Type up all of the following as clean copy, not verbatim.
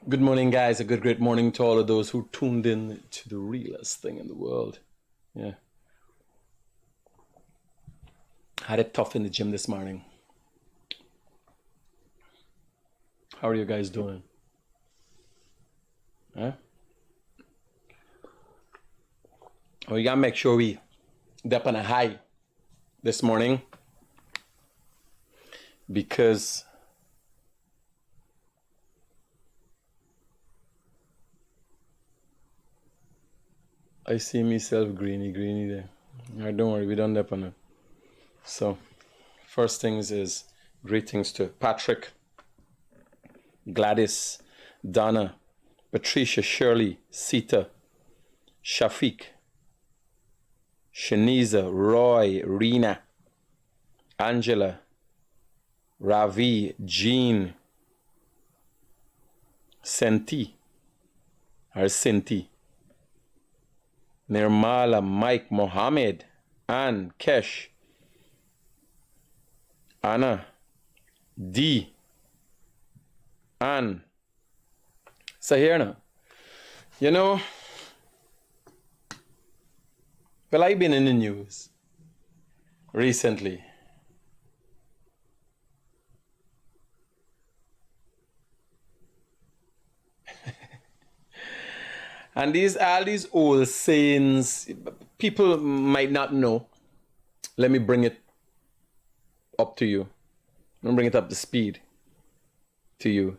Good morning, guys. A great morning to all of those who tuned in to the realest thing in the world. Yeah. Had it tough in the gym this morning. How are you guys doing? Huh? Oh, we gotta make sure we dip on a high this morning because I see myself greeny there. All right, don't worry, we don't dip on it. So, first things is greetings to Patrick, Gladys, Donna, Patricia, Shirley, Sita, Shafiq, Shaniza, Roy, Rena, Angela, Ravi, Jean, Senti, or Sinti, Nirmala, Mike, Mohammed, Ann, Kesh, Anna, D, Ann. So here now, you know, well, I've been in the news recently. And all these old sayings, people might not know. Let me bring it up to you. Let me bring it up to speed to you.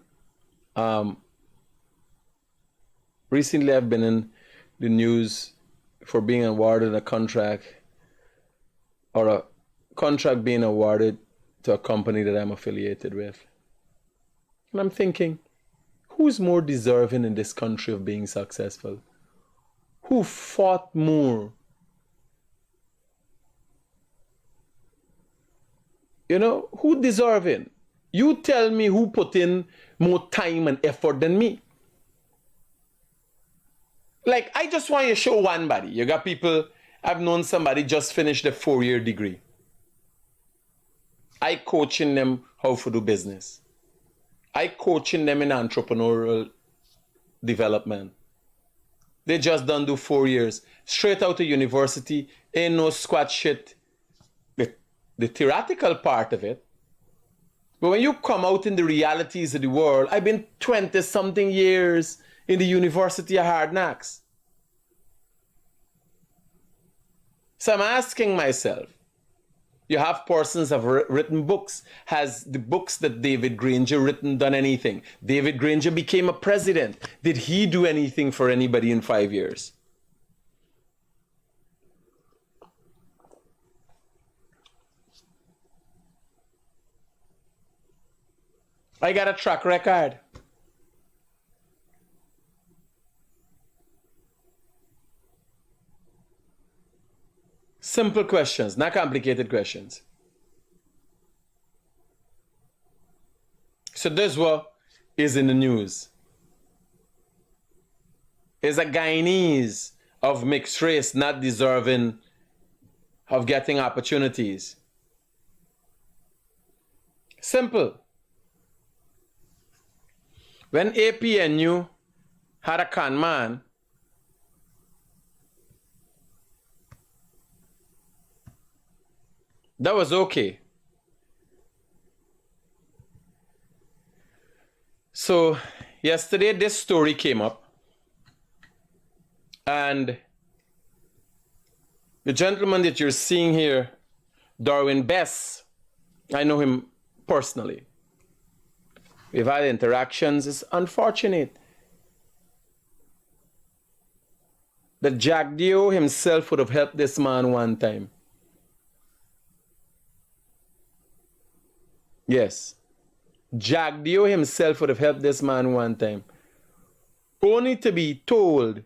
Recently, I've been in the news for being awarded a contract or a contract being awarded to a company that I'm affiliated with. And I'm thinking, who's more deserving in this country of being successful? Who fought more? You know, who deserving? You tell me who put in more time and effort than me. Like, I just want you to show one body. You got people, I've known somebody just finished a 4-year degree. I coaching them how to do business. I coaching them in entrepreneurial development. They just done do 4 years. Straight out of university, ain't no squat shit. The theoretical part of it. But when you come out in the realities of the world, I've been 20 something years in the University of Hard Knocks. So I'm asking myself, you have persons have written books. Has the books that David Granger written done anything? David Granger became a president. Did he do anything for anybody in 5 years? I got a track record. Simple questions, not complicated questions. So this what is in the news. Is a Guyanese of mixed race not deserving of getting opportunities? Simple. When APNU had a conman, that was okay. So yesterday this story came up, and the gentleman that you're seeing here, Darwin Bess, I know him personally. We've had interactions. It's unfortunate that Jack Dio himself would have helped this man one time. Yes. Jack Dio himself would have helped this man one time. Only to be told,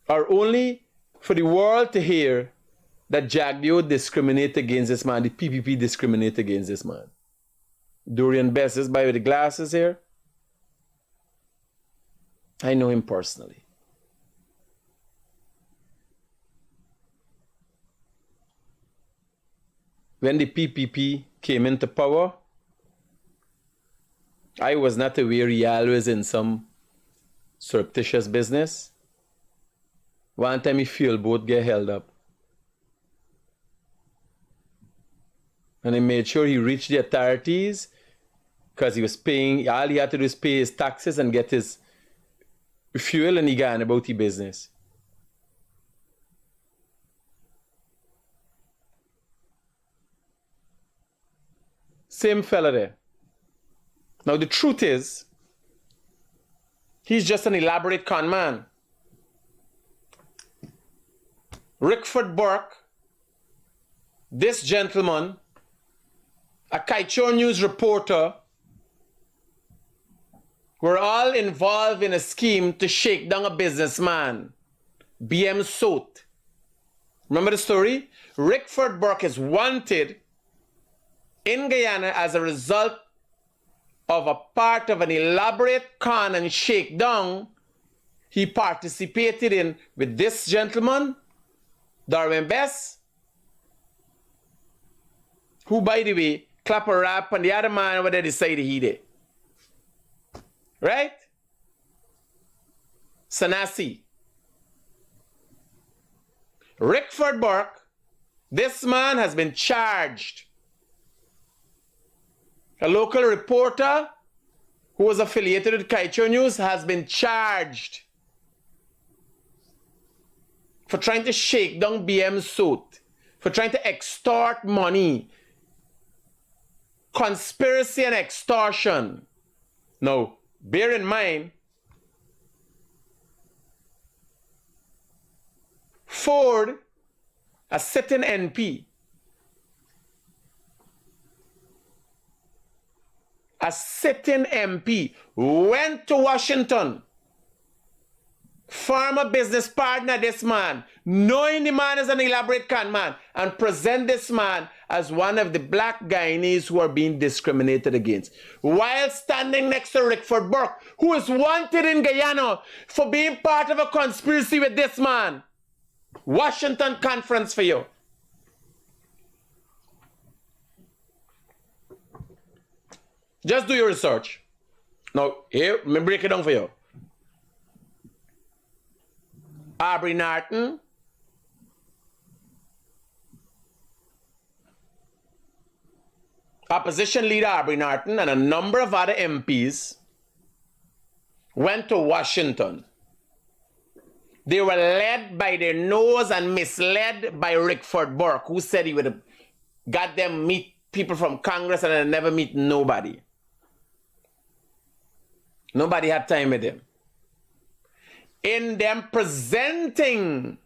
or only for the world to hear, that Jack Dio discriminate against this man, the PPP discriminate against this man. Dorian Bess is by with the glasses here. I know him personally. When the PPP came into power, I was not aware he always in some surreptitious business. One time he fuel boat get held up. And he made sure he reached the authorities because he was paying, all he had to do is pay his taxes and get his fuel, and he got on about the business. Same fella there. Now the truth is, he's just an elaborate con man. Rickford Burke, this gentleman, a Kaichor News reporter, were all involved in a scheme to shake down a businessman, BM Soot. Remember the story? Rickford Burke is wanted in Guyana as a result of a part of an elaborate con and shakedown he participated in with this gentleman, Darwin Bess, who, by the way, clap a rap on the other man over there decided he did. Right? Sanasi. Rickford Burke, this man has been charged. A local reporter who was affiliated with Kaichor News has been charged for trying to shake down BM Soot, for trying to extort money, conspiracy and extortion. Now, bear in mind, Ford, a sitting NP, a sitting MP, went to Washington, former business partner this man, knowing the man is an elaborate con man, and present this man as one of the black Guyanese who are being discriminated against, while standing next to Rickford Burke, who is wanted in Guyana for being part of a conspiracy with this man. Washington Confrence for you. Just do your research. Now, here, let me break it down for you. Aubrey Norton, opposition leader Aubrey Norton, and a number of other MPs went to Washington. They were led by their nose and misled by Rickford Burke, who said he would have got them meet people from Congress and they'd never meet nobody. Nobody had time with him. In them presenting,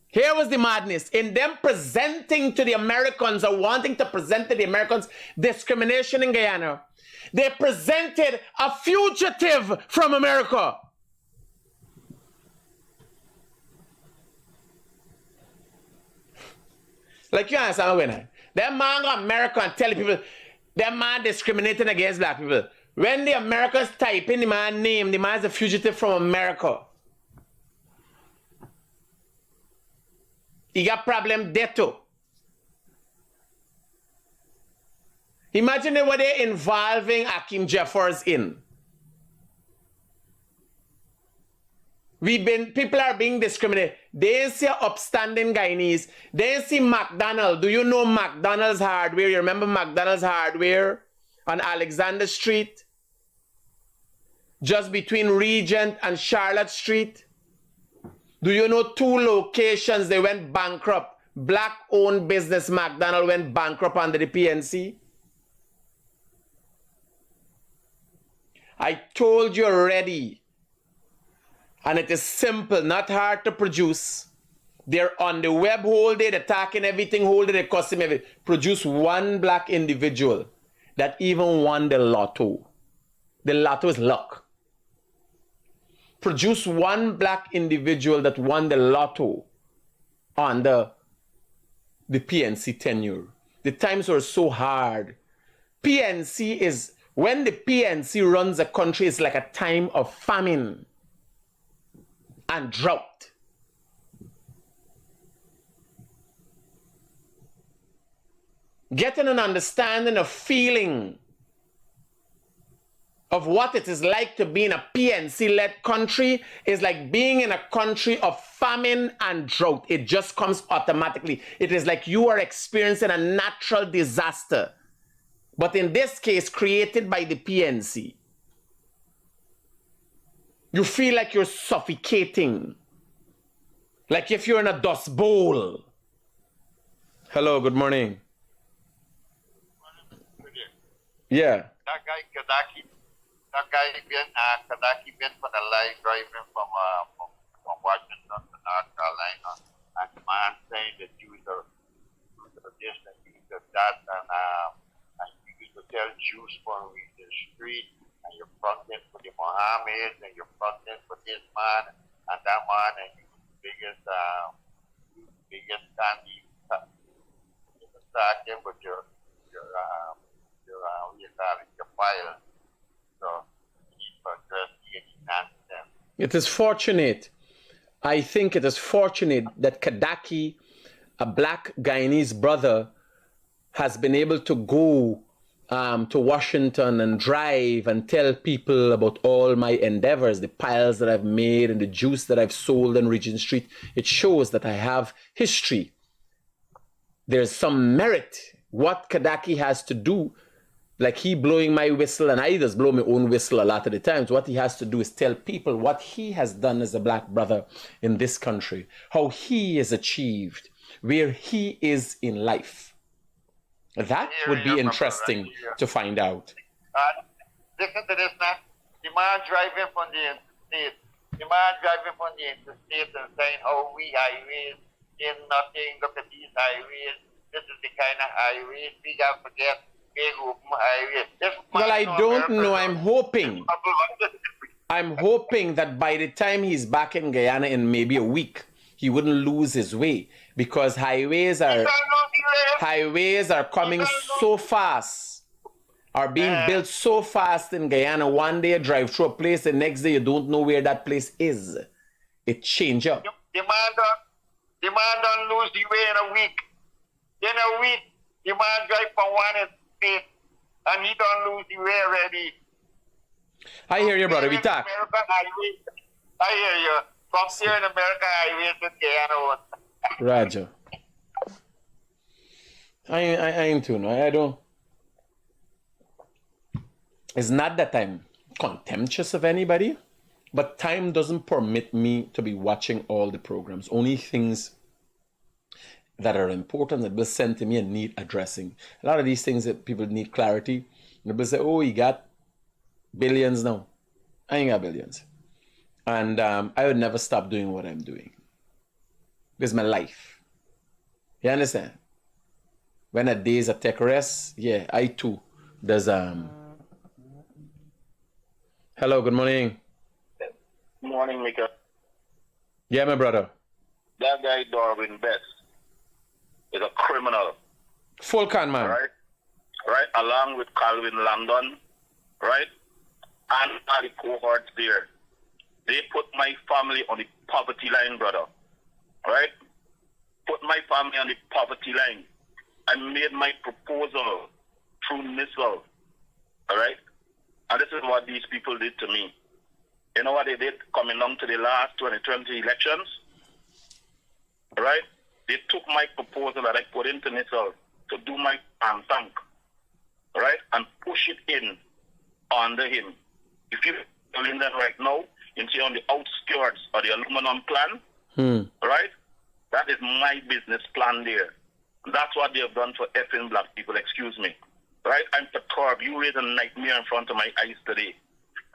here was the madness, in them presenting to the Americans or wanting to present to the Americans discrimination in Guyana, they presented a fugitive from America. Like you understand what I'm saying? That man go America and tell people that man discriminating against black people. When the Americans type in the man's name, the man is a fugitive from America. He got problem there too. Imagine what they're involving Akeem Jeffers in. People are being discriminated. They see upstanding Guyanese. They see McDonald's. Do you know McDonald's Hardware? You remember McDonald's Hardware on Alexander Street? Just between Regent and Charlotte Street? Do you know 2 locations they went bankrupt? Black-owned business McDonald's went bankrupt under the PNC? I told you already. And it is simple, not hard to produce. They're on the web whole day, they're talking everything whole day, they cost him everything. Produce one black individual that even won the lotto. The lotto is luck. Produce one black individual that won the lotto under the PNC tenure. The times were so hard. PNC is, when the PNC runs a country, it's like a time of famine and drought. Getting an understanding of feeling of what it is like to be in a PNC-led country is like being in a country of famine and drought. It just comes automatically. It is like you are experiencing a natural disaster, but in this case, created by the PNC. You feel like you're suffocating, like if you're in a dust bowl. Hello, good morning. Yeah. That guy been for the line driving from Washington to North Carolina, and the man saying that you are this and you are that, and you used to tell Jews for the street, and you're fronting for the Mohammeds, and you're fronting for this man and that man, and you biggest candy attacking with your file. So it is fortunate. I think it is fortunate that Kadaki, a black Guyanese brother, has been able to go to Washington and drive and tell people about all my endeavors, the piles that I've made and the juice that I've sold on Regent Street. It shows that I have history. There's some merit. What Kadaki has to do, like he blowing my whistle, and I just blow my own whistle a lot of the times, what he has to do is tell people what he has done as a black brother in this country, how he has achieved, where he is in life. That would be interesting to find out. Listen to this now. The man driving from the interstate. The man driving from the interstate and saying, oh, we highways, there's nothing, look at these highways. This is the kind of highways we got to forget. Big open highways. Well, I don't know. I'm hoping that by the time he's back in Guyana in maybe a week, he wouldn't lose his way, because highways are coming so fast, are being built so fast in Guyana. One day you drive through a place, the next day you don't know where that place is. It change up. The man don't lose the way in a week. In a week, the man drive from one state, and he don't lose the way already. I hear you, brother. We talk. I hear you. From here in America, highways to Guyana. Roger. I ain't too. I don't. It's not that I'm contemptuous of anybody, but time doesn't permit me to be watching all the programs. Only things that are important that will send to me and need addressing. A lot of these things that people need clarity. And people say, oh, he got billions now. I ain't got billions. And I would never stop doing what I'm doing. This is my life. You understand? When a day is a tech rest, yeah, I too. There's Hello, good morning. Good morning, Mika. Yeah, my brother. That guy Darwin Best is a criminal. Full conman. Right, along with Calvin Landon, right? And all the cohorts there. They put my family on the poverty line, brother. Right? Put my family on the poverty line. I made my proposal through missile. Alright? And this is what these people did to me. You know what they did coming on to the last 2020 elections? Alright? They took my proposal that I put into missile to do my tank. Alright? And push it in under him. If you're in that right now, you see on the outskirts of the aluminum plan, right? That is my business plan there. That's what they have done for effing black people, excuse me. Right? I'm perturbed. You raised a nightmare in front of my eyes today.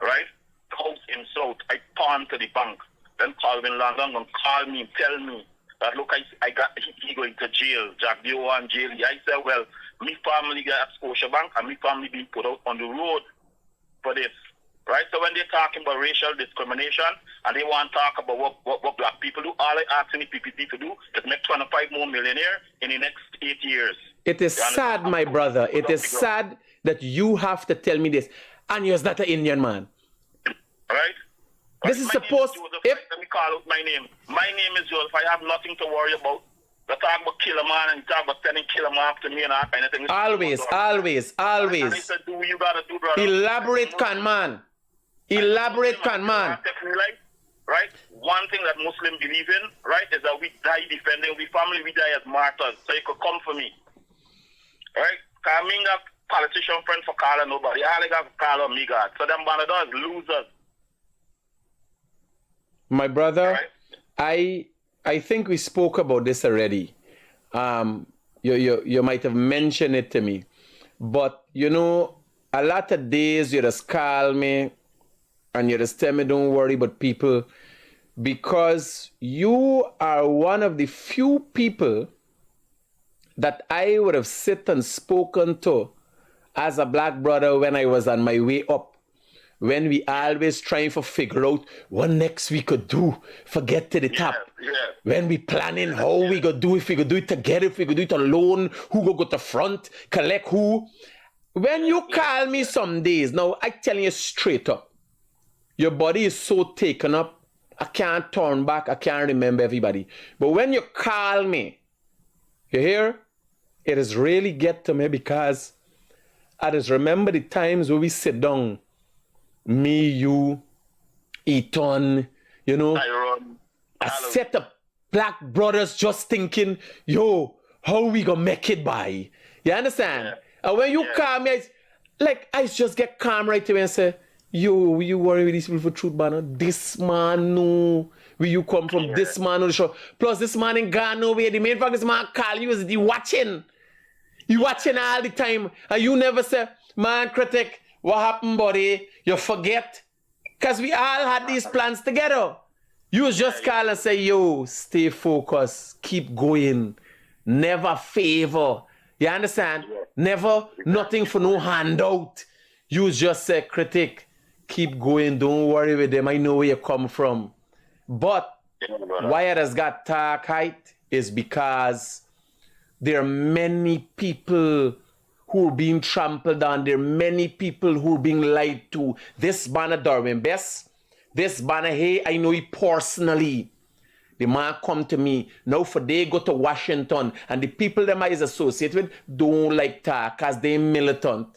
Right? House in South, I pawned to the bank. Then Calvin Landon gonna call me, tell me that look, I got he going to jail. Jack Dio and jail. I said, well, me family got at Scotiabank and me family being put out on the road for this. Right? So when they're talking about racial discrimination and they want to talk about what black people do, all I ask any PPP to do is make 25 more millionaire in the next 8 years. It is sad, my brother. It is sad that you have to tell me this. And you're not an Indian man. Right? This is supposed... Let me call out my name. My name is Joseph. I have nothing to worry about. They talk about kill a man and talk about sending kill a man after me and all kind of thing. Always. And he said, do what you gotta do, brother. Elaborate, conman. Elaborate, conman. Right? One thing that Muslims believe in, right, is that we die defending we family, we die as martyrs. So you could come for me. Right? Because I mean that politician friend for calling nobody. All they got to call on me, God. So them banadors, losers. My brother, Right? I think we spoke about this already. You might have mentioned it to me. But, you know, a lot of days you just call me and you just tell me don't worry about people, because you are one of the few people that I would have sit and spoken to as a black brother when I was on my way up. When we always trying to figure out what next we could do for get to the top. Yeah. When we planning how we go do, if we could do it together, if we could do it alone, who go to front, collect who. When you call me some days, now I telling you straight up, your body is so taken up, I can't turn back, I can't remember everybody. But when you call me, you hear? It is really get to me, because I just remember the times where we sit down, me, you, Eton, you know, a set of black brothers just thinking, yo, how we gonna make it by? You understand? Yeah. And when you call me, I just get calm right away and say, yo, you worry with these people for truth, banner? This man know where you come from, this man know the show. Plus, this man ain't gone nowhere. The main fact this man call you is the watching. You watching all the time, and you never say, man, Critic, what happened, buddy? You forget. Because we all had these plans together. You just call and say, yo, stay focused, keep going, never favor. You understand? Never, nothing for no handout. You just say, Critic, keep going, don't worry with them, I know where you come from. But why it has got dark height is because there are many people who are being trampled on. There are many people who are being lied to. This banner Darwin Best, this banner, hey, I know he personally. The man come to me. Now for they go to Washington, and the people them I is associated with don't like talk because they militant.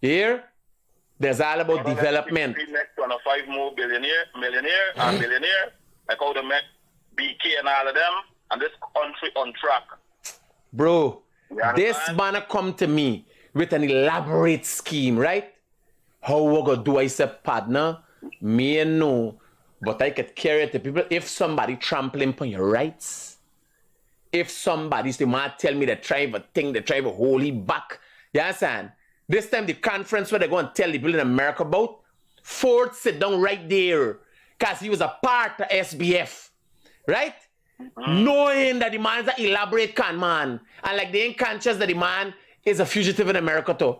Here, there's all about development. Next one, a 5 more millionaire, and billionaire, like how they make BK and all of them, and this country on track. Bro, this banner come to me with an elaborate scheme, right? How we gonna do? I say, partner, me and no, but I could carry it to people. If somebody trampling upon your rights, if somebody's the man tell me they try a thing, they try to hold it back, you understand? This time the conference where they're going to tell the people in America about, Ford sit down right there, because he was a part of SBF, right? Knowing that the man is an elaborate con man, and like they ain't conscious that the man is a fugitive in America too.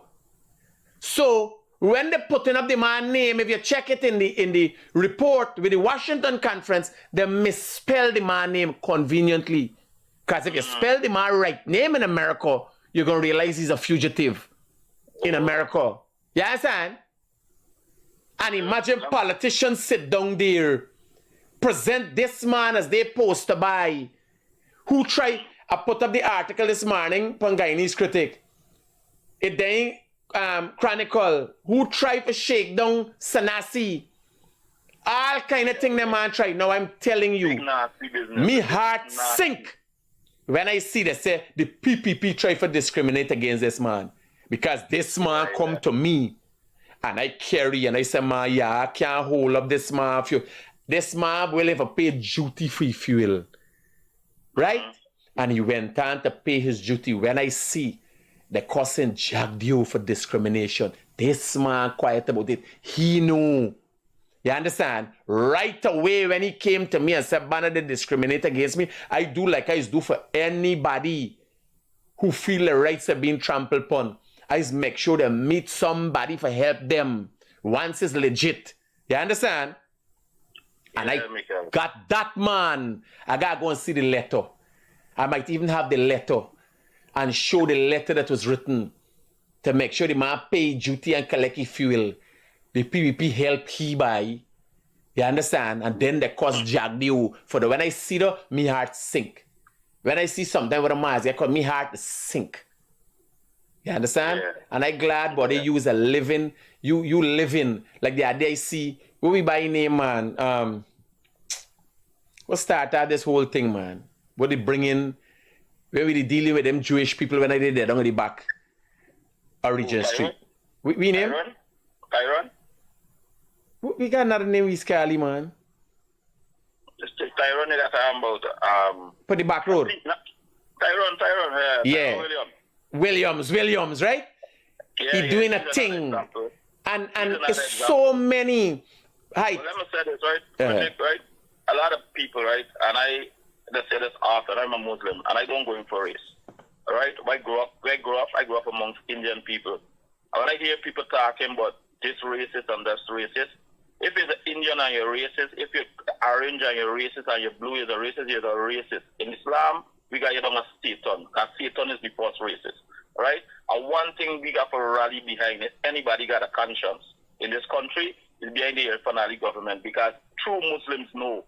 So when they're putting up the man name, if you check it in the report with the Washington conference, they misspell the man name conveniently. Because if you spell the man right name in America, you're gonna realize he's a fugitive in America. You understand? And imagine politicians sit down there, present this man as they poster by, who try, I put up the article this morning from Guyanese Critic. It then Chronicle, who tried to shake down Sanasi. All kind of thing the man tried. Now I'm telling you, me heart sink when I see they say the PPP try to discriminate against this man. Because this man come to me and I carry and I say, man, yeah, I can't hold up this man. This man will have pay duty-free fuel. Right? And he went on to pay his duty. When I see the cousin jagged you for discrimination, this man quiet about it. He knew. You understand? Right away when he came to me and said, Banner, they discriminate against me, I do like I do for anybody who feel the rights are being trampled upon. I make sure they meet somebody for help them once it's legit. You understand? And I got that man. I got to go and see the letter. I might even have the letter and show the letter that was written to make sure the man pay duty and collect his fuel. The PVP help he buy. You understand? And then the cost jagged you. For the when I see the, me heart sink. When I see something with a mask, I call me heart to sink. You understand? Yeah. And I glad, but they use a living, you living, like the other day I see, what we buy name, man, what started this whole thing, man? What they bring in, where we dealing with them Jewish people when I did that down at the back of Regent Street. We name? Tyron? We got another name we Scally, man. Tyron that I'm about. For the back road. Tyron, yeah. Williams, right? Yeah, he doing a thing. And it's so many. Right. Well, let me say this, right? Right? A lot of people, right? And let's say this often, I'm a Muslim, and I don't go in for race. All right? I grew up amongst Indian people. And when I hear people talking about this racist and that racist, if it's an Indian and you're racist, if you're orange and you're racist and you're blue is a racist, you're a racist. In Islam, we got you down as Satan, because Satan is the first racist. Right? And one thing we got to rally behind is anybody got a conscience in this country is behind the finale government, because true Muslims know,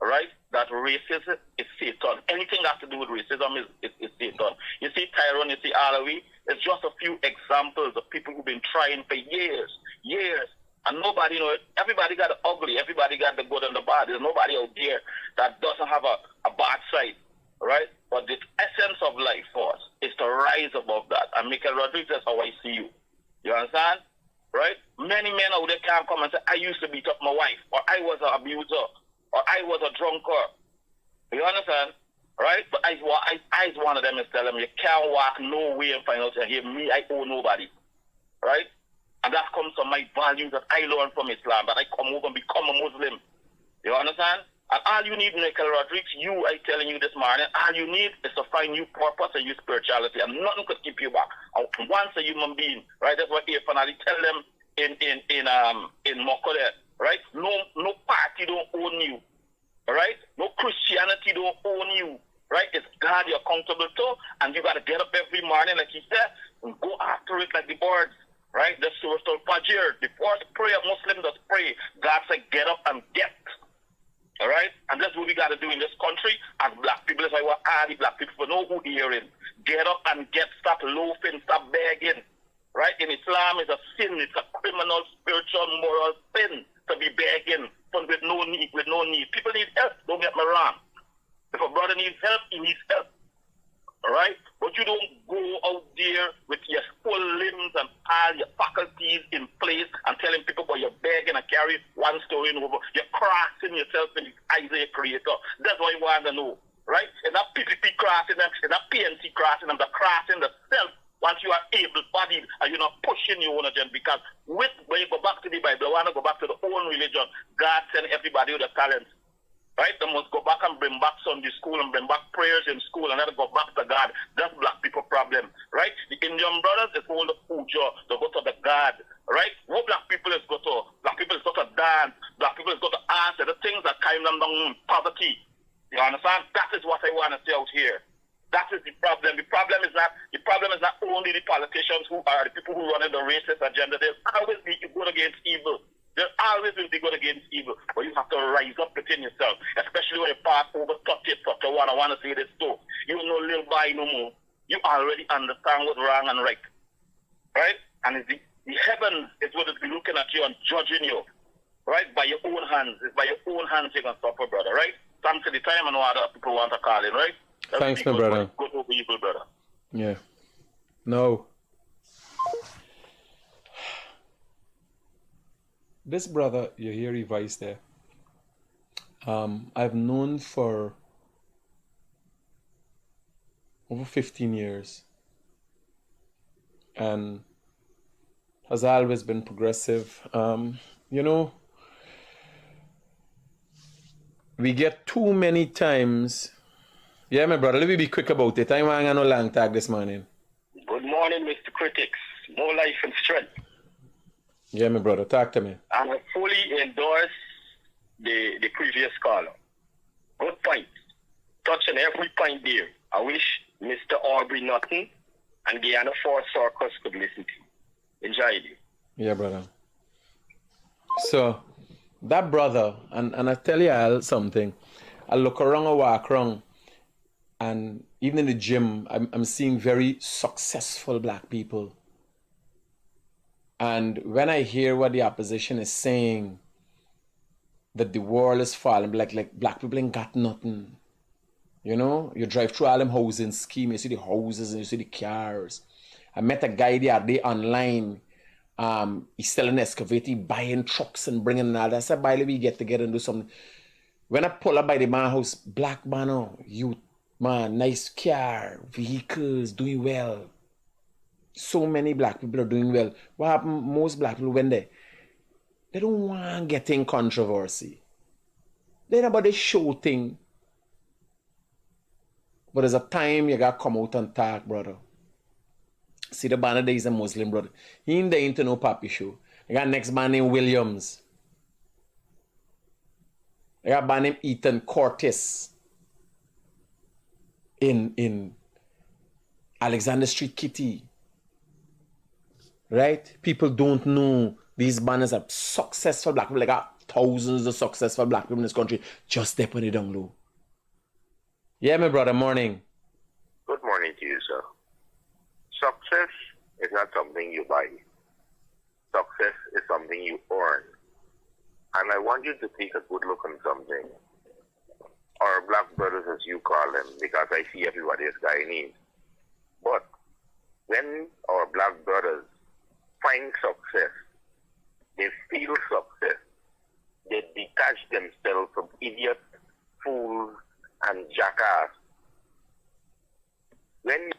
right, that racism is Satan. Anything that has to do with racism is Satan. You see Tyrone, you see Alawi, it's just a few examples of people who've been trying for years, and nobody know it. Everybody got the ugly, everybody got the good and the bad. There's nobody out there that doesn't have a bad side, right? But the essence of life for us is to rise above that. And Michael Rodriguez, that's how I see you. You understand? Right? Many men out there can't come and say, I used to beat up my wife, or I was an abuser, or I was a drunkard. You understand? Right? But I one of them is tell them, you can't walk nowhere and find out, here, me, I owe nobody. Right? And that comes from my values that I learned from Islam, that I come over and become a Muslim. You understand? And all you need, Michael Rodriguez, I telling you this morning, all you need is to find your purpose and your spirituality, and nothing could keep you back. And once a human being, right? That's what finally tell them in Moko there, right? No party don't own you, right? No Christianity don't own you, right? It's God you're accountable to, and you got to get up every morning, like he said, and go after it like the birds. Right? The Surah Al-Fajr, the first prayer Muslim does pray, God said, get up and get. All right? And that's what we got to do in this country as black people. That's why we're all the black people know who hearing. Get up and get. Stop loafing. Stop begging. Right? In Islam, it's a sin. It's a criminal, spiritual, moral sin to be begging with no need. People need help. Don't get me wrong. If a brother needs help, he needs help. All right? But you don't go out there with your full limbs and all your faculties in place and telling people about you're begging and carry one story over. You're crossing yourself in the eyes of your creator. That's what you want to know. Right? It's not PPP crossing them. It's not PNC crossing them. They're crossing the self once you are able-bodied and you're not pushing your own agenda. Because when you go back to the Bible, I want to go back to the own religion. God sent everybody with a talent. Right? They must go back and bring back Sunday school and bring back prayers in school and then go back to God. That's black people problem. Right? The Indian brothers is all the puja. They go to the God. Right? What black people is go to? Black people is go to dance. Black people is go to answer the things that kind them down in poverty. You understand? That is what I want to say out here. That is the problem. The problem is not only the politicians who are the people who run in the racist agenda. There's always be good against evil. There always will be good against evil, but you have to rise up within yourself, especially when you pass over 31. I want to say this too. You know little boy no more. You already understand what's wrong and right. Right? And the heavens is what is looking at you and judging you. Right? By your own hands. It's by your own hands you're going to suffer, brother. Right? Thanks for the time and what other people want to call in, right? Thanks, my brother. Good over evil, brother. Yeah. No. This brother, you hear his voice there. I've known for over 15 years and has always been progressive. You know, we get too many times. Yeah, my brother, let me be quick about it. I'm hanging on a long tag this morning. Good morning, Mr. Critics. More life and strength. Yeah, my brother, talk to me. And I fully endorse the previous caller. Good point. Touching every point there. I wish Mr. Aubrey Norton and Guyana Force Circus could listen to. Enjoy it. Yeah, brother. So, that brother, and I tell you all something, I look around and walk around, And even in the gym, I'm seeing very successful black people. And when I hear what the opposition is saying, that the world is falling, like black people ain't got nothing. You know, you drive through all them housing scheme, you see the houses and you see the cars. I met a guy the other day online. He's selling an excavator, buying trucks and bringing all that. I said, by the way, we get together and do something. When I pull up by the man house, black man, oh, youth, man, nice car, vehicles, doing well. So many black people are doing well. What happened? Most black people when they don't want to get in controversy. They ain't about the show thing. But there's a time you gotta come out and talk, brother. See the banner there is a Muslim brother. He ain't there into no papi show. I got next man named Williams. I got a man named Ethan Cortis in Alexander Street Kitty. Right? People don't know these banners are successful black people. Like got thousands of successful black people in this country just step on it down low. Yeah, my brother, morning. Good morning to you, sir. Success is not something you buy. Success is something you earn. And I want you to take a good look on something. Our black brothers, as you call them, because I see everybody as Guyanese. But when our black brothers find success, they feel success, they detach themselves from idiots, fools, and jackass. When you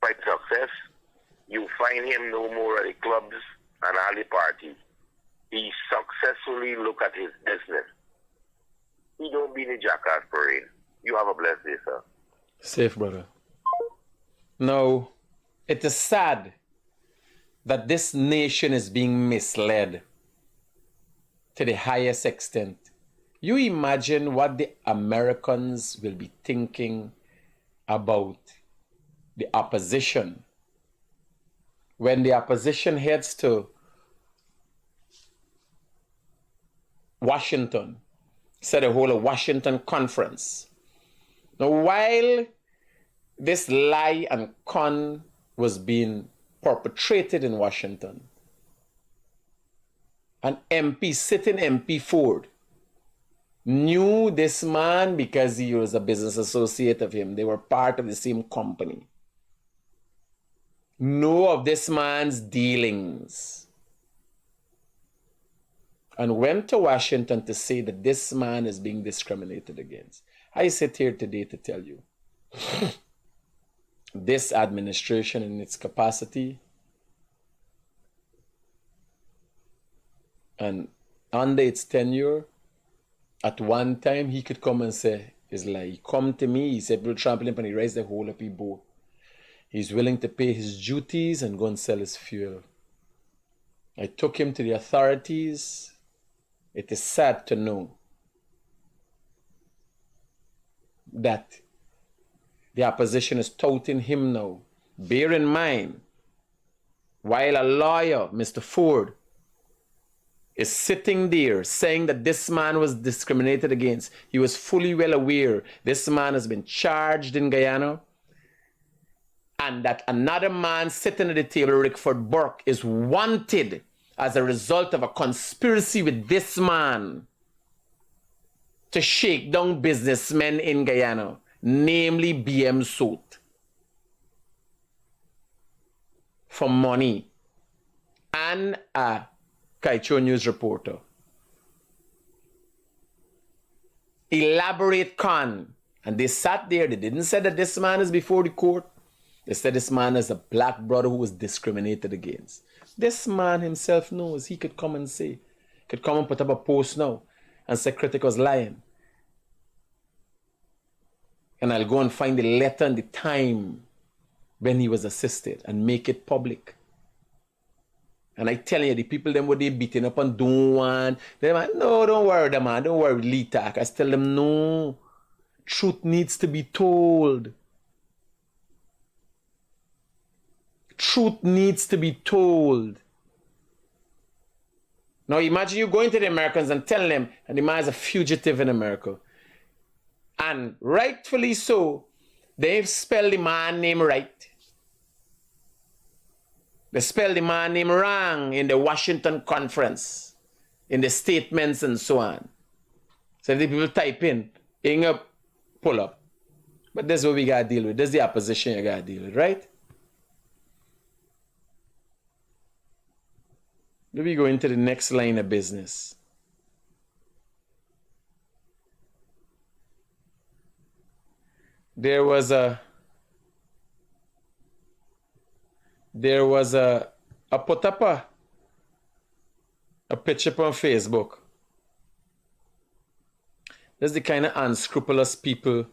find success, you find him no more at the clubs and all the parties. He successfully look at his business. He don't be in the jackass parade. You have a blessed day, sir. Safe, brother. Now, it is sad that this nation is being misled to the highest extent. You imagine what the Americans will be thinking about the opposition when the opposition heads to Washington, said a whole Washington conference. Now, while this lie and con was being perpetrated in Washington, an MP, sitting MP Ford, knew this man because he was a business associate of him. They were part of the same company. Know of this man's dealings. And went to Washington to say that this man is being discriminated against. I sit here today to tell you, this administration in its capacity and under its tenure, at one time he could come and say, it's like, he come to me, he said, we'll trample him and he raised the whole up his boat. He's willing to pay his duties and go and sell his fuel. I took him to the authorities. It is sad to know that the opposition is touting him now. Bear in mind, while a lawyer, Mr. Ford, is sitting there saying that this man was discriminated against, he was fully well aware this man has been charged in Guyana, and that another man sitting at the table, Rickford Burke, is wanted as a result of a conspiracy with this man to shake down businessmen in Guyana, namely BM Soot, for money, and a Kaicho News reporter. Elaborate con. And they sat there, they didn't say that this man is before the court. They said this man is a black brother who was discriminated against. This man himself knows. He could come and say, could come and put up a post now and say Critic was lying. And I'll go and find the letter and the time when he was assisted and make it public. And I tell you, the people them what they beating up and don't want, they're like, no, don't worry, the man, don't worry, Lee talk. I tell them, no, truth needs to be told. Truth needs to be told. Now imagine you going to the Americans and telling them, and the man is a fugitive in America. And rightfully so, they've spelled the man name right. They spelled the man name wrong in the Washington Conference, in the statements and so on. So if the people type in, up, pull up. But that's what we got to deal with. That's the opposition you got to deal with, right? Then we go into the next line of business. There was a put up a picture on Facebook. That's the kind of unscrupulous people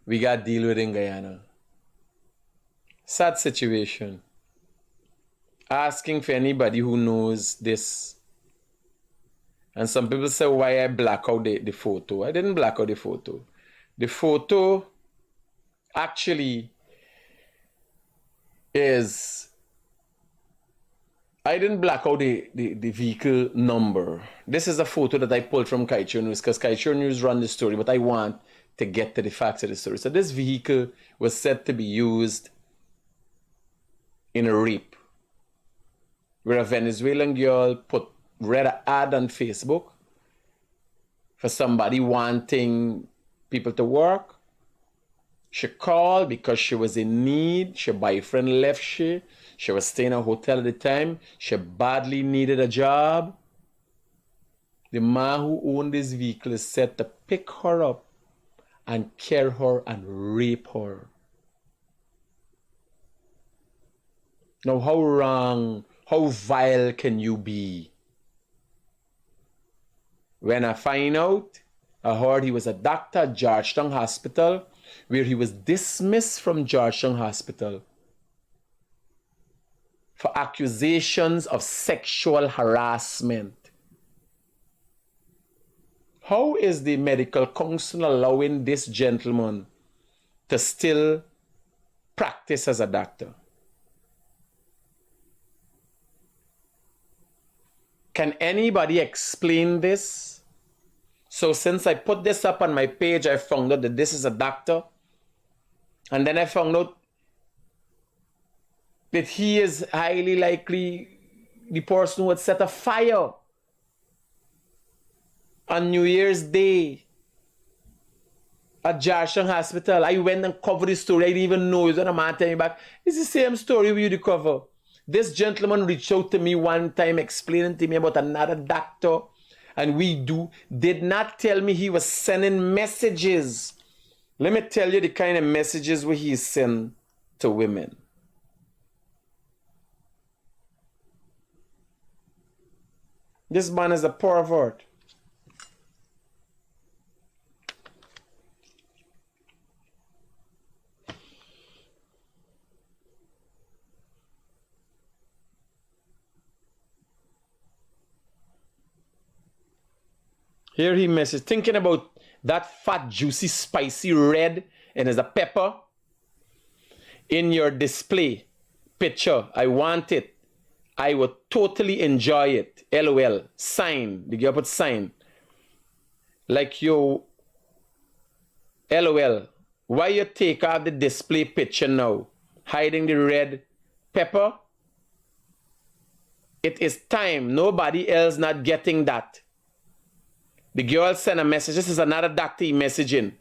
we got to deal with in Guyana. Sad situation. Asking for anybody who knows this. And some people say, why I black out the photo. I didn't black out the photo. The photo actually is, I didn't black out the vehicle number. This is a photo that I pulled from Kaichur News because Kaichur News run the story, but I want to get to the facts of the story. So this vehicle was said to be used in a rape, where a Venezuelan girl read an ad on Facebook for somebody wanting people to work. She called because she was in need. Her boyfriend left she. She was staying in a hotel at the time. She badly needed a job. The man who owned this vehicle is set to pick her up and carry her and rape her. Now, how wrong, how vile can you be? When I find out, I heard he was a doctor at Georgetown Hospital, where he was dismissed from Georgetown Hospital for accusations of sexual harassment. How is the medical council allowing this gentleman to still practice as a doctor? Can anybody explain this? So since I put this up on my page, I found out that this is a doctor. And then I found out that he is highly likely the person who had set a fire on New Year's Day at Georgetown Hospital. I went and covered the story. I didn't even know. It was a man telling me back. It's the same story we used to cover. This gentleman reached out to me one time explaining to me about another doctor, and did not tell me he was sending messages. Let me tell you the kind of messages where he sent to women. This man is a pervert. Here he messaged, thinking about that fat, juicy, spicy red, and there's a pepper in your display picture. I want it. I would totally enjoy it. LOL. Sign. The girl put sign. Like you. LOL. Why you take off the display picture now? Hiding the red pepper? It is time. Nobody else not getting that. The girl sent a message. This is another doctor messaging.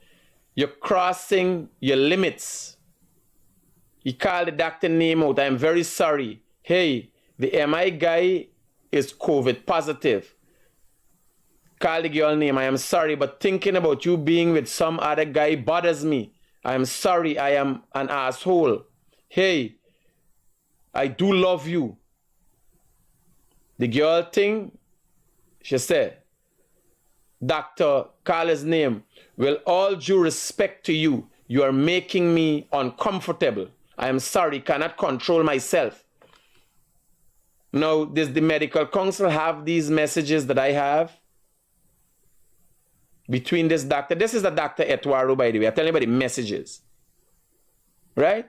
You're crossing your limits. He called the doctor name out. I'm very sorry. Hey, the MI guy is COVID positive. Call the girl name. I am sorry, but thinking about you being with some other guy bothers me. I am sorry. I am an asshole. Hey, I do love you. The girl thing, she said, Doctor, call his name. With all due respect to you, you are making me uncomfortable. I am sorry, cannot control myself. Now, does the medical council have these messages that I have? Between this doctor, this is the Dr. Etwaro, by the way. I'm telling you about the messages. Right?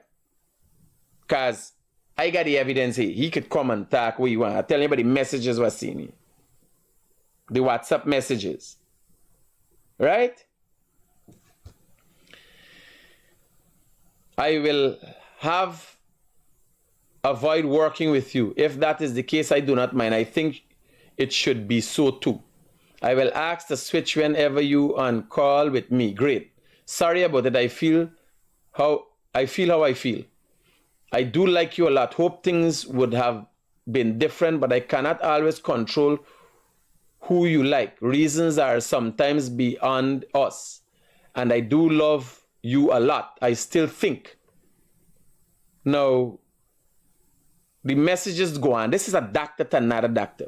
Because I got the evidence here. He could come and talk what you want. I'm telling you about the messages we're seeing here. The WhatsApp messages. Right? I will avoid working with you. If that is the case, I do not mind. I think it should be so too. I will ask to switch whenever you on call with me. Great. Sorry about it. I feel how I feel. I do like you a lot. Hope things would have been different, but I cannot always control who you like. Reasons are sometimes beyond us. And I do love you a lot. I still think. Now, the messages go on. This is a doctor to another doctor.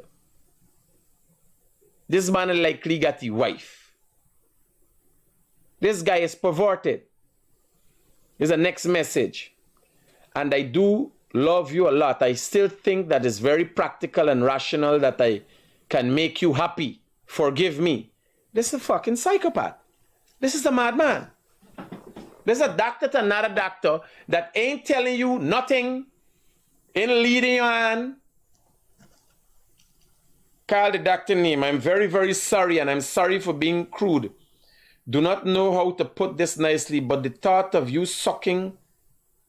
This man likely got a wife. This guy is perverted. Here's the next message. And I do love you a lot. I still think that it's very practical and rational that I can make you happy. Forgive me. This is a fucking psychopath. This is a madman. This is a doctor to another doctor that ain't telling you nothing, ain't leading you on. Call the doctor name. I'm very, very sorry, and I'm sorry for being crude. Do not know how to put this nicely, but the thought of you sucking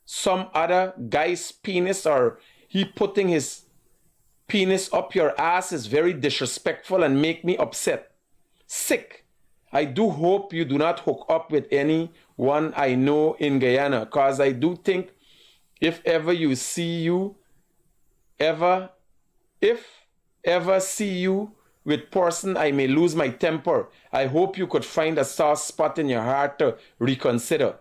some other guy's penis or he putting his penis up your ass is very disrespectful and make me upset. Sick. I do hope you do not hook up with anyone I know in Guyana, because I do think if ever see you with person, I may lose my temper. I hope you could find a soft spot in your heart to reconsider.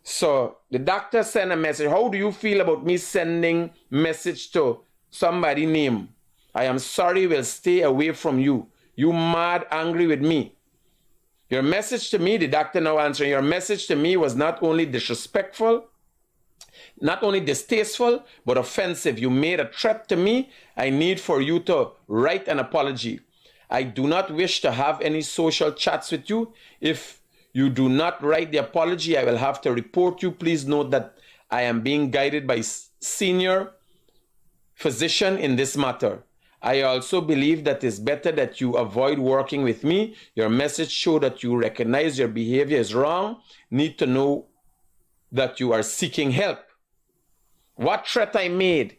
So the doctor sent a message. How do you feel about me sending message to somebody name? I am sorry, will stay away from you. You mad angry with me. Your message to me, the doctor now answering, your message to me was not only disrespectful, not only distasteful, but offensive. You made a threat to me. I need for you to write an apology. I do not wish to have any social chats with you. If you do not write the apology, I will have to report you. Please note that I am being guided by senior physician in this matter. I also believe that it's better that you avoid working with me. Your message shows that you recognize your behavior is wrong. Need to know that you are seeking help. What threat I made?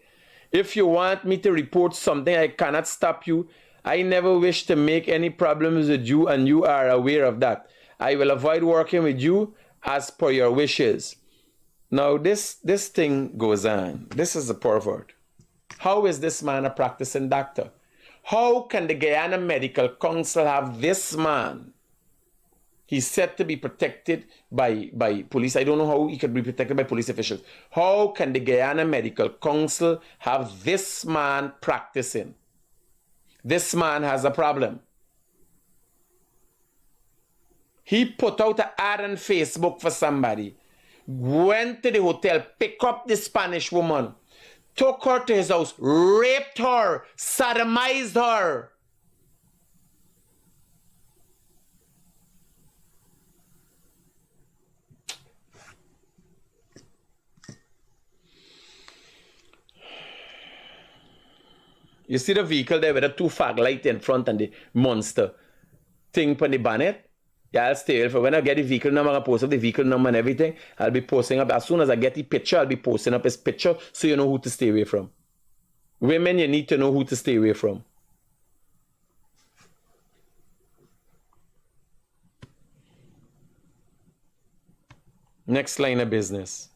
If you want me to report something, I cannot stop you. I never wish to make any problems with you, and you are aware of that. I will avoid working with you as per your wishes. Now this thing goes on. This is a pervert. How is this man a practicing doctor? How can the Guyana Medical Council have this man? He's said to be protected by police. I don't know how he could be protected by police officials. How can the Guyana Medical Council have this man practicing? This man has a problem. He put out an ad on Facebook for somebody, went to the hotel, picked up the Spanish woman, took her to his house, raped her, sodomized her. You see the vehicle there with the two fog light in front and the monster thing on the bonnet? Yeah, I'll stay for when I get the vehicle number, I'll post up the vehicle number and everything. I'll be posting up. As soon as I get the picture, I'll be posting up his picture so you know who to stay away from. Women, you need to know who to stay away from. Next line of business.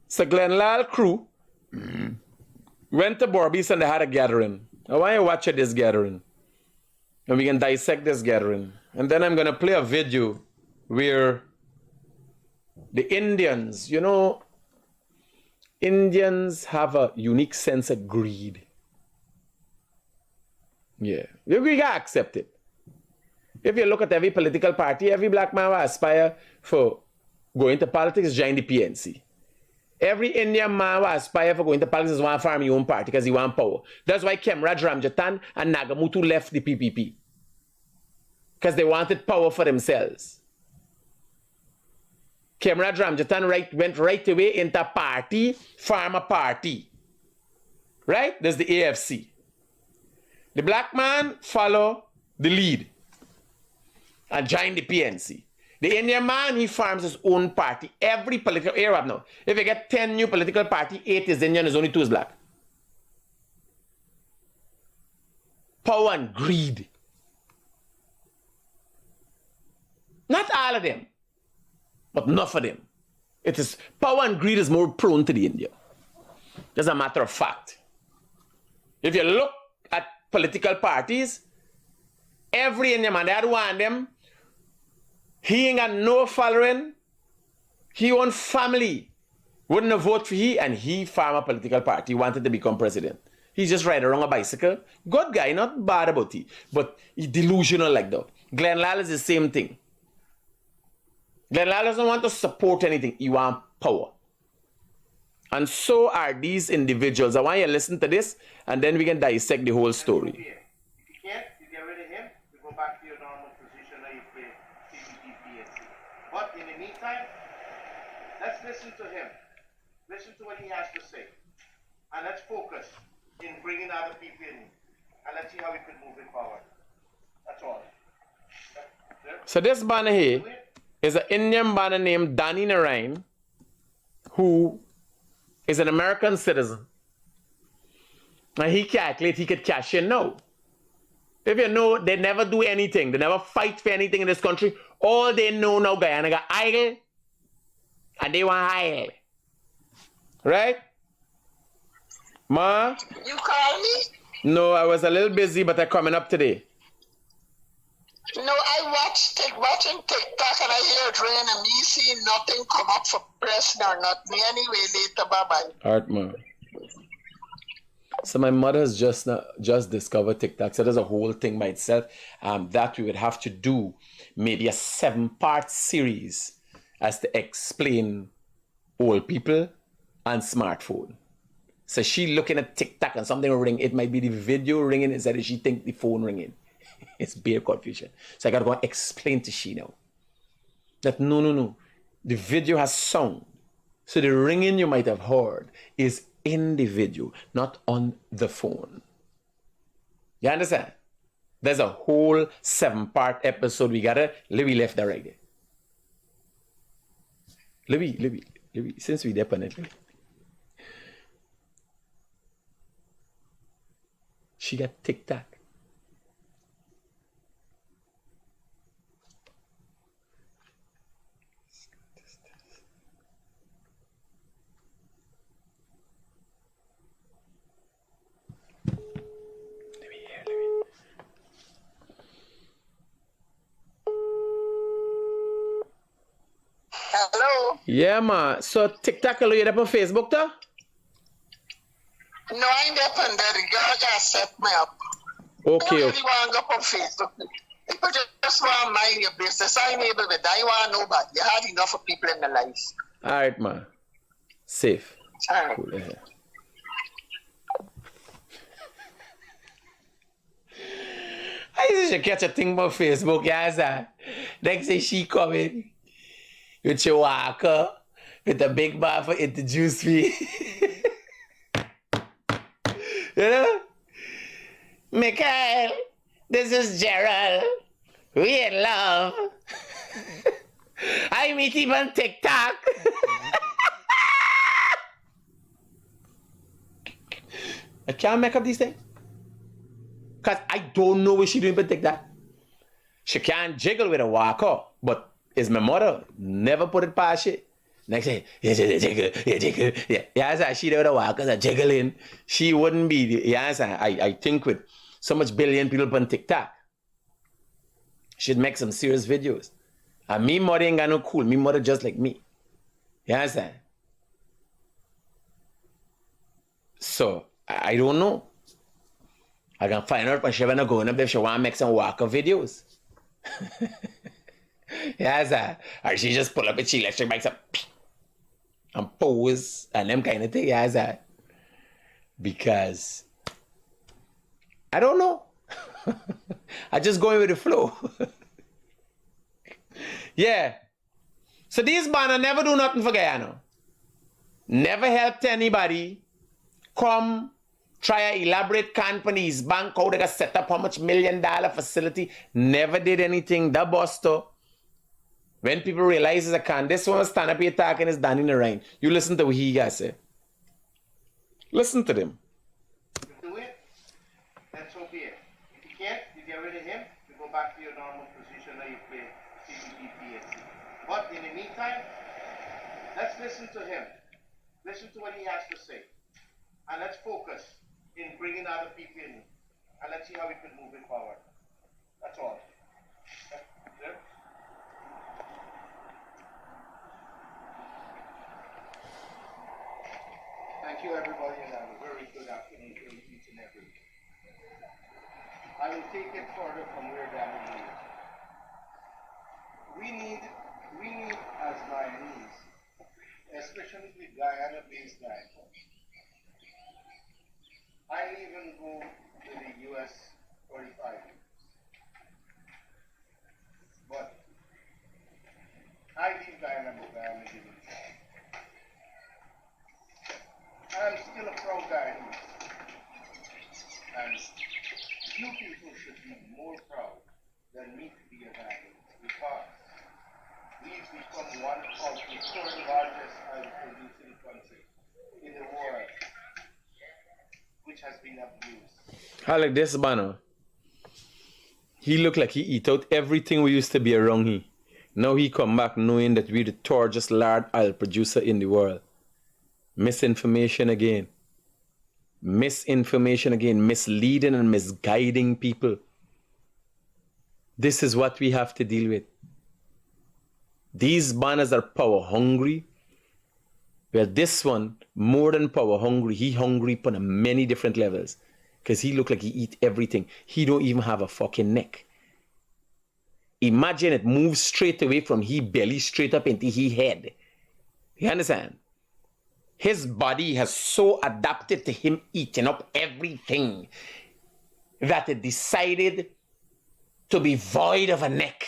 So Glen Lie crew went to Berbice and they had a gathering. I want you to watch this gathering. And we can dissect this gathering. And then I'm going to play a video where the Indians, you know, Indians have a unique sense of greed. Yeah. We got to accept it. If you look at every political party, every black man will aspire for going to politics, join the PNC. Every Indian man will aspire for going to politics want to farm his own party because he want power. That's why Kemraj Ramjatan and Nagamutu left the PPP. Because they wanted power for themselves. Kemraj Ramjatan went right away into party, farmer party. Right? There's the AFC. The black man follow the lead. and join the PNC. The Indian man, he farms his own party. Every political area now. If you get 10 new political party, 8 is Indian, there's only 2 is black. Power and greed. Not all of them, but enough of them. It is power and greed is more prone to the India. As a matter of fact. If you look at political parties, every Indian man, that one of them, he ain't got no following. He own family. Wouldn't have voted for he, and he farm a political party, wanted to become president. He just ride around a bicycle. Good guy, not bad about it. But he delusional like that. Glen Lie is the same thing. Glen Lie doesn't want to support anything. He want power. And so are these individuals. I want you to listen to this, and then we can dissect the whole story. If you can't, you get rid of him, you go back to your normal position and you play CPP. But in the meantime, let's listen to him. Listen to what he has to say. And let's focus in bringing other people in. And let's see how we can move it forward. That's all. So this banner here is an Indian banner named Danny Narayan, who is an American citizen. And he calculates he could cash in now. If you know, they never do anything. They never fight for anything in this country. All they know now, Guyana got idle. And they want idle. Right? Ma? You call me? No, I was a little busy, but I'm coming up today. No, I watching TikTok and I hear it rain and me see nothing come up for press nor nothing. Anyway, later, bye-bye. All right, ma. So my mother has just discovered TikTok. So there's a whole thing by itself that we would have to do maybe a 7-part series as to explain old people and smartphone. So she looking at TikTok and something ring. It might be the video ringing instead of she think the phone ringing. It's bare confusion. So I got to go and explain to she now that no. The video has sound. So the ringing you might have heard is in the video, not on the phone. You understand? There's a whole 7-part episode. We got it. Louis left that right there. Louis, since we depend on it, she got TikTok. Hello? Yeah, ma. So TikTok, are you up on Facebook, though? No, I ain't up on that. The girl just set me up. Okay. I don't really want to go on Facebook. People just want to mind your business. I ain't able with that. I want nobody. You had enough of people in my life. All right, ma. Safe. All right. Cool. Yeah. I used to catch a thing about Facebook, yeah, sir. Next day she coming with your walker, with a big bar for it to juice me. You know? Mikhail, this is Gerald. We in love. I meet him on TikTok. I can't make up these things. Because I don't know what she doing but TikTok. She can't jiggle with a walker, but it's my mother. Never put it past it. Next day, jiggle. Yeah, she with a walker, jiggling. She wouldn't be, I think with so much billion people on TikTok, she'd make some serious videos. And me mother ain't got no cool. Me mother just like me. You understand? So, I don't know. I can find out when she wanna go up if she wanna make some walker videos. Yeah, or she just pull up and she electric bikes up and pose and them kind of thing. Yeah, because I don't know. I just going with the flow. Yeah. So these banners never do nothing for Guyana. Never helped anybody come Try a elaborate companies, bank how they got set up how much $1 million facility. Never did anything. That buster. When people realize it's a can, this one stand up here talking is done in the rain. You listen to what he guys say. Listen to them. Do it, then so be it. If you can't, you get rid of him, you go back to your normal position or you play CBP. But in the meantime, let's listen to him. Listen to what he has to say. And let's focus in bringing other people in. And let's see how we can move it forward. That's all. Sir? Thank you, everybody, and have a very good afternoon to each and every. I will take it further from where Danny is. We need as Guyanese, especially the Guyana-based guys. I even go to the US 45 years. But I leave Guyana, but Guyana didn't. I'm still a pro Guyanese. And you people should be more proud than me to be a Guyanese because we've become one of the third largest oil producing country in the world, which has been abused. I like this banner. He looked like he eat out everything we used to be around here. Now he come back knowing that we're the largest large oil producer in the world. Misinformation again. Misinformation again. Misleading and misguiding people. This is what we have to deal with. These banners are power hungry. Well, this one, more than power hungry, he hungry on many different levels. Because he look like he eat everything. He don't even have a fucking neck. Imagine it moves straight away from he belly straight up into he head. You understand? His body has so adapted to him eating up everything that it decided to be void of a neck.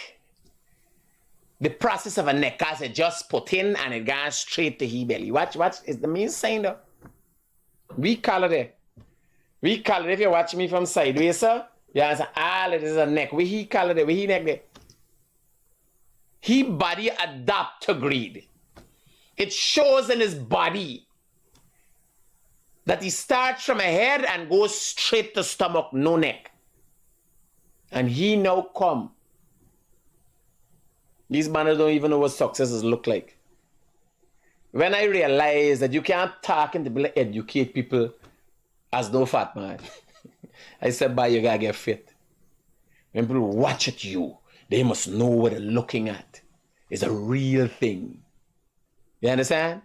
The process of a neck as it just put in and it goes straight to he belly. Watch is the mean saying though. We call it. We call it, if you watch me from sideways, sir, you answer, it is a neck. We he call it, we he neck there. He body adapt to greed. It shows in his body that he starts from a head and goes straight to stomach, no neck. And he now come. These banners don't even know what successes look like. When I realize that you can't talk and educate people as no fat man, I said, you gotta get fit. When people watch at you, they must know what they're looking at. It's a real thing. You understand?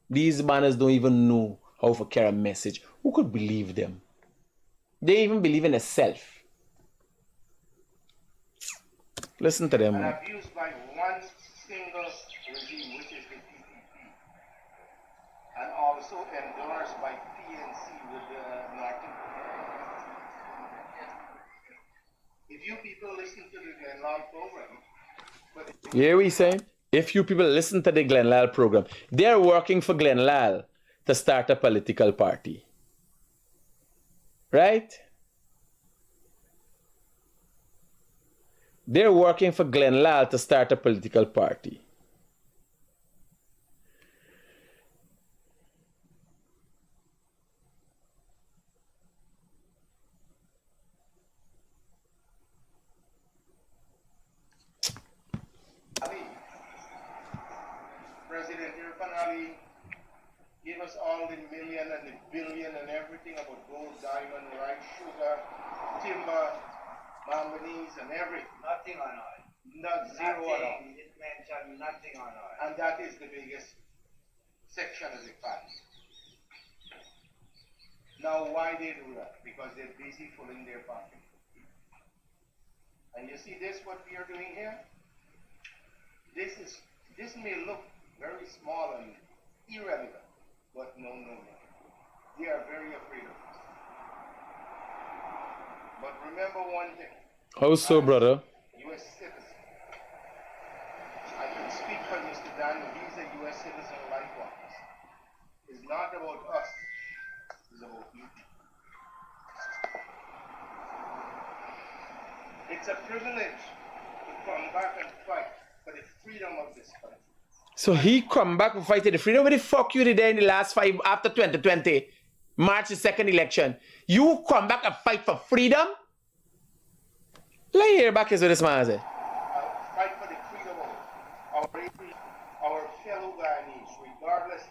These banners don't even know how to carry a message. Who could believe them? They even believe in themselves. Listen to them. And abused by one single regime, which is the PPP. And also endorsed by PNC with the Northern. If you people listen to the Glen Lie program. Here we say, if you people listen to the Glen Lie program, they're working for Glen Lie to start a political party. Right? They're working for Glen Lie to start a political party. President Irfan Ali gave us all the million and the billion and everything about gold, diamond, rice, sugar, timber, manganese, and everything. Nothing on oil. Not zero at all. Nothing. It mentioned nothing on oil. And that is the biggest section of the fund. Now, why they do that? Because they're busy filling their pocket. And you see this, what we are doing here? This may look very small and irrelevant, but no. They are very afraid of us. But remember one thing. How so, brother? U.S. citizen. I can speak for Mr. Daniel. He's a U.S. citizen likewise. It's not about us. It's about you. It's a privilege to come back and fight for the freedom of this country. So he come back and fight for the freedom. What the fuck you did there in the last 5 after 2020, March the 2nd election? You come back and fight for freedom? Let me hear back is what this man said. Fight for the freedom of our fellow Guyanese, regardless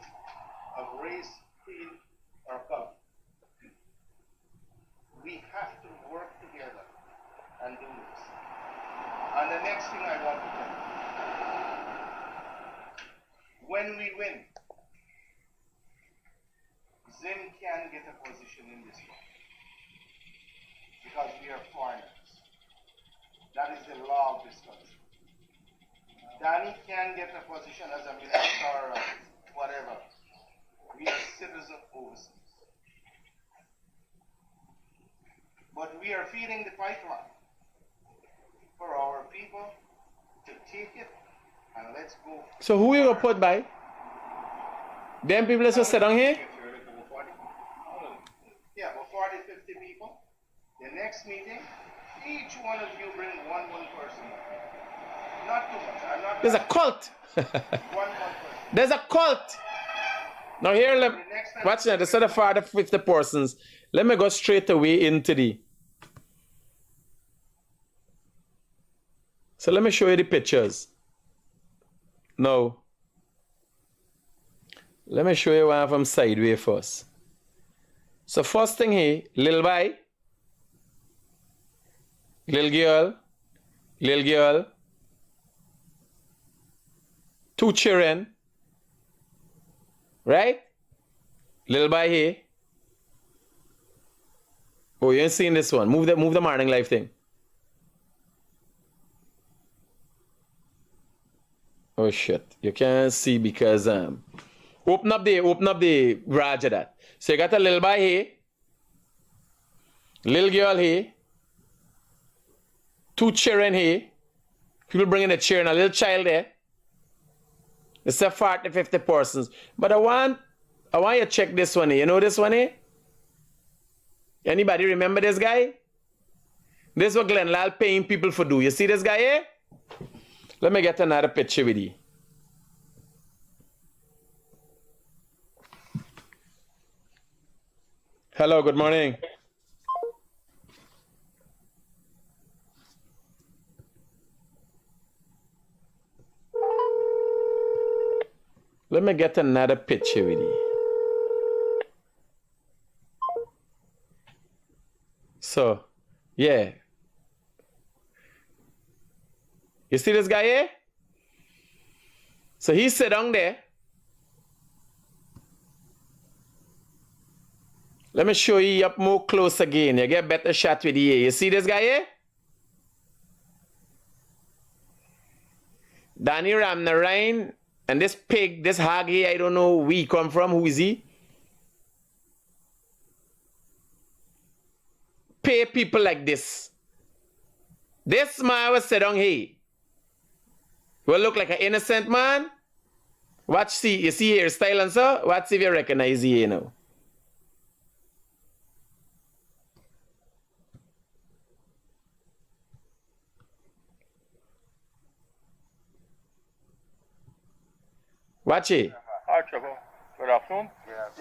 of race, creed, or color. We have to work together and do this. And the next thing I want to tell you, when we win, Zim can get a position in this one because we are foreigners. That is the law of this country. Danny can get a position as a minister or whatever. We are citizens overseas. But we are feeding the pipeline for our people to take it and let's go. So who you gonna put by? Them people that sit down here? Yeah, about 40, 50 people. The next meeting, each one of you bring one person. Not too much. I'm not. There's a cult. one person. There's a cult. Now here, watch that. Instead of 40, 50 persons, let me go straight away into the. So let me show you the pictures. Now, let me show you one from sideways first. So first thing here, little boy, little girl, 2 children, right? Little boy here. Oh, you ain't seen this one. Move the morning life thing. Oh shit, you can't see because open up the garage of that. So you got a little boy here, little girl here, 2 children here, people bringing a chair and a little child there. It's a 40, 50 persons. But I want you to check this one here. You know this one here? Anybody remember this guy? This is what Glen Lie paying people for do. You see this guy here? Let me get another picture with you. Hello, good morning. Let me get another picture with you. So, yeah. You see this guy here? So he sit down there. Let me show you up more close again. You get better shot with the ear. You see this guy here? Danny Ramnarain and this pig, this hog here, I don't know where he come from. Who is he? Pay people like this. This man was sit down here. Will look like an innocent man. Watch, see, you see hairstyle and so? Watch if you recognize he, you know. Watch it. Hi, Trevor. Good afternoon.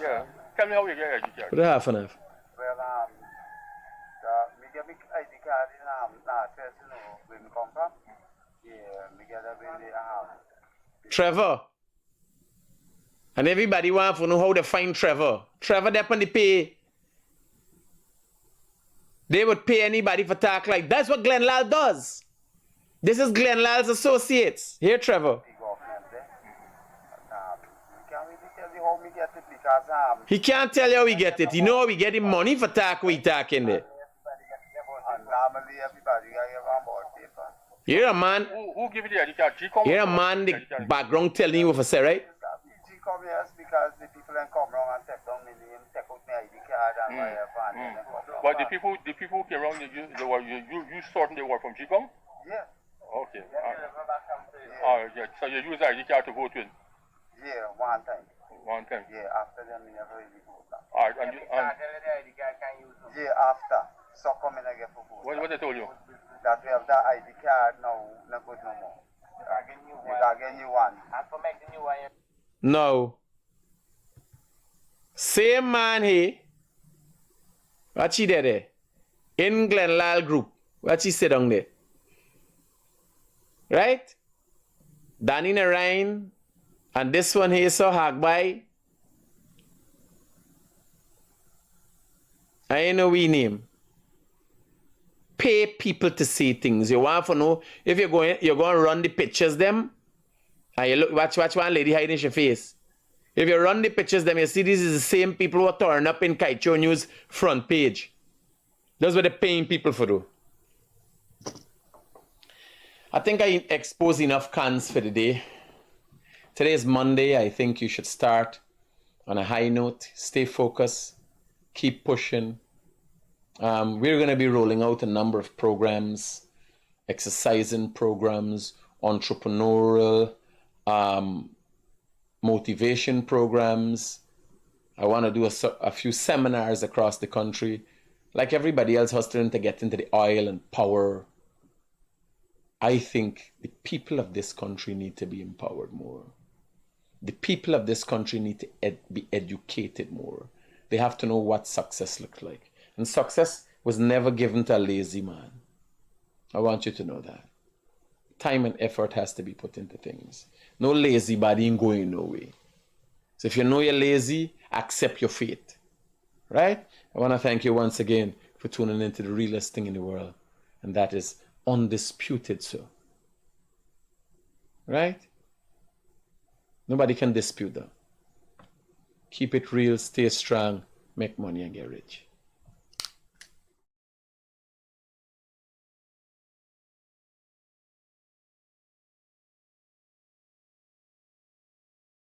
Yeah. Tell me how you get educated. Good half and half. Well, me get me ID card in Northwest, you know, where me come from. Yeah, me get that when they Trevor. And everybody want to know how to find Trevor. Trevor, they on the pay. They would pay anybody for talk like that's what Glen Lie does. This is Glen Lie's associates. Here, Trevor. He can't tell you how we get it. You know how we get him money for talk we talk in there. normally everybody have on board paper. You're a man. Who give you the ID card? G-Com? You're a man, the background telling you what to say, right? G-Com, yes, because the people then come around and take down my name, take out my ID card and whatever. And then But the people who came around, you certain they were from G-Com? yeah. Okay. Yeah. So you use the ID card to vote with? Yeah, one time. One time. Yeah, after them, we never really vote. Alright, and Yeah, after. So come in and get for vote. what they told you? that we have that ID card now, not good no more. You can get new one. And for make the new one. No. Same man here. What he did there? In Glen Lie group. What he said down there? Right? Danny Narain. And this one here so Hagbai. I know we name. Pay people to say things. You want to know if you're going to run the pictures them. And you look, watch one lady hiding her face. If you run the pictures them, you see this is the same people who are turning up in Kaicho News front page. That's what they're paying people for do. I think I exposed enough cans for the day. Today is Monday. I think you should start on a high note. Stay focused. Keep pushing. We're going to be rolling out a number of programs, exercising programs, entrepreneurial, motivation programs. I want to do a few seminars across the country, like everybody else hustling to get into the oil and power. I think the people of this country need to be empowered more. The people of this country need to be educated more. They have to know what success looks like. And success was never given to a lazy man. I want you to know that. Time and effort has to be put into things. No lazy body ain't going nowhere. So if you know you're lazy, accept your fate. Right? I want to thank you once again for tuning into the realest thing in the world. And that is undisputed, sir. Right? Nobody can dispute that. Keep it real, stay strong, make money and get rich.